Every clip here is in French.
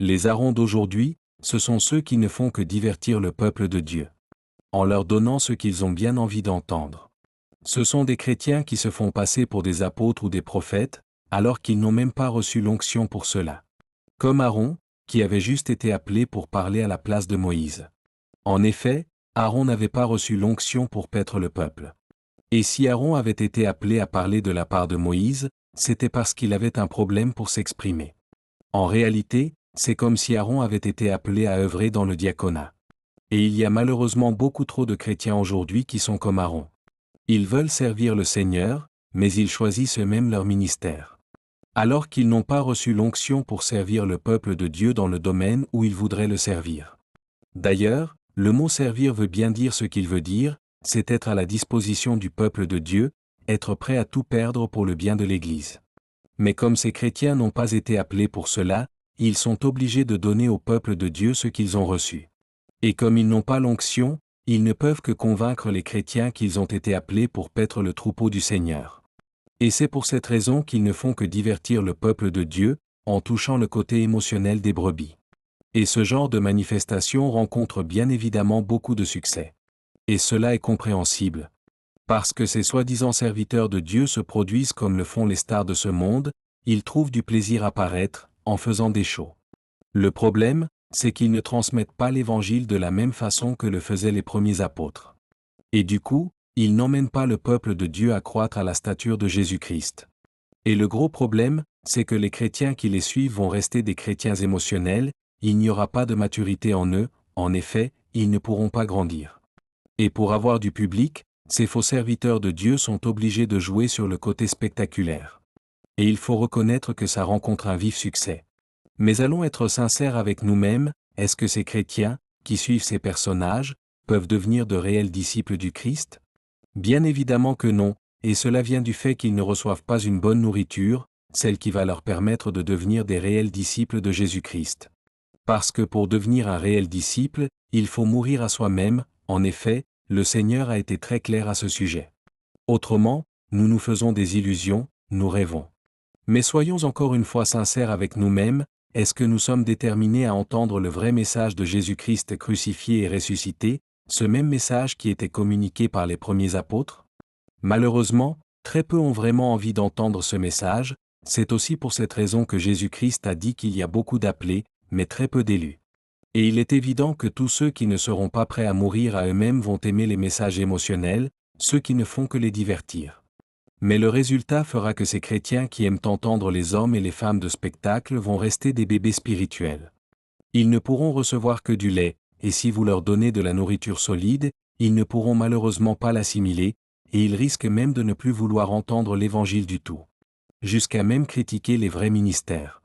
Les Aarons d'aujourd'hui, ce sont ceux qui ne font que divertir le peuple de Dieu, en leur donnant ce qu'ils ont bien envie d'entendre. Ce sont des chrétiens qui se font passer pour des apôtres ou des prophètes, alors qu'ils n'ont même pas reçu l'onction pour cela. Comme Aaron, qui avait juste été appelé pour parler à la place de Moïse. En effet, Aaron n'avait pas reçu l'onction pour paître le peuple. Et si Aaron avait été appelé à parler de la part de Moïse, c'était parce qu'il avait un problème pour s'exprimer. En réalité, c'est comme si Aaron avait été appelé à œuvrer dans le diaconat. Et il y a malheureusement beaucoup trop de chrétiens aujourd'hui qui sont comme Aaron. Ils veulent servir le Seigneur, mais ils choisissent eux-mêmes leur ministère. Alors qu'ils n'ont pas reçu l'onction pour servir le peuple de Dieu dans le domaine où ils voudraient le servir. D'ailleurs, le mot servir veut bien dire ce qu'il veut dire, c'est être à la disposition du peuple de Dieu, être prêt à tout perdre pour le bien de l'Église. Mais comme ces chrétiens n'ont pas été appelés pour cela, ils sont obligés de donner au peuple de Dieu ce qu'ils ont reçu. Et comme ils n'ont pas l'onction, ils ne peuvent que convaincre les chrétiens qu'ils ont été appelés pour paître le troupeau du Seigneur. Et c'est pour cette raison qu'ils ne font que divertir le peuple de Dieu, en touchant le côté émotionnel des brebis. Et ce genre de manifestation rencontre bien évidemment beaucoup de succès. Et cela est compréhensible. Parce que ces soi-disant serviteurs de Dieu se produisent comme le font les stars de ce monde, ils trouvent du plaisir à paraître, en faisant des shows. Le problème, c'est qu'ils ne transmettent pas l'évangile de la même façon que le faisaient les premiers apôtres. Et du coup, ils n'emmènent pas le peuple de Dieu à croître à la stature de Jésus-Christ. Et le gros problème, c'est que les chrétiens qui les suivent vont rester des chrétiens émotionnels, il n'y aura pas de maturité en eux, en effet, ils ne pourront pas grandir. Et pour avoir du public, ces faux serviteurs de Dieu sont obligés de jouer sur le côté spectaculaire. Et il faut reconnaître que ça rencontre un vif succès. Mais allons être sincères avec nous-mêmes, est-ce que ces chrétiens, qui suivent ces personnages, peuvent devenir de réels disciples du Christ? Bien évidemment que non, et cela vient du fait qu'ils ne reçoivent pas une bonne nourriture, celle qui va leur permettre de devenir des réels disciples de Jésus-Christ. Parce que pour devenir un réel disciple, il faut mourir à soi-même, en effet, le Seigneur a été très clair à ce sujet. Autrement, nous nous faisons des illusions, nous rêvons. Mais soyons encore une fois sincères avec nous-mêmes, est-ce que nous sommes déterminés à entendre le vrai message de Jésus-Christ crucifié et ressuscité, ce même message qui était communiqué par les premiers apôtres? Malheureusement, très peu ont vraiment envie d'entendre ce message, c'est aussi pour cette raison que Jésus-Christ a dit qu'il y a beaucoup d'appelés, mais très peu d'élus. Et il est évident que tous ceux qui ne seront pas prêts à mourir à eux-mêmes vont aimer les messages émotionnels, ceux qui ne font que les divertir. Mais le résultat fera que ces chrétiens qui aiment entendre les hommes et les femmes de spectacle vont rester des bébés spirituels. Ils ne pourront recevoir que du lait, et si vous leur donnez de la nourriture solide, ils ne pourront malheureusement pas l'assimiler, et ils risquent même de ne plus vouloir entendre l'évangile du tout. Jusqu'à même critiquer les vrais ministères.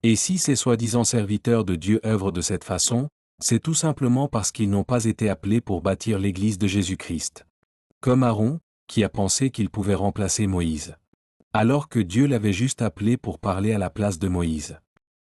Et si ces soi-disant serviteurs de Dieu œuvrent de cette façon, c'est tout simplement parce qu'ils n'ont pas été appelés pour bâtir l'Église de Jésus-Christ. Comme Aaron, qui a pensé qu'il pouvait remplacer Moïse. Alors que Dieu l'avait juste appelé pour parler à la place de Moïse.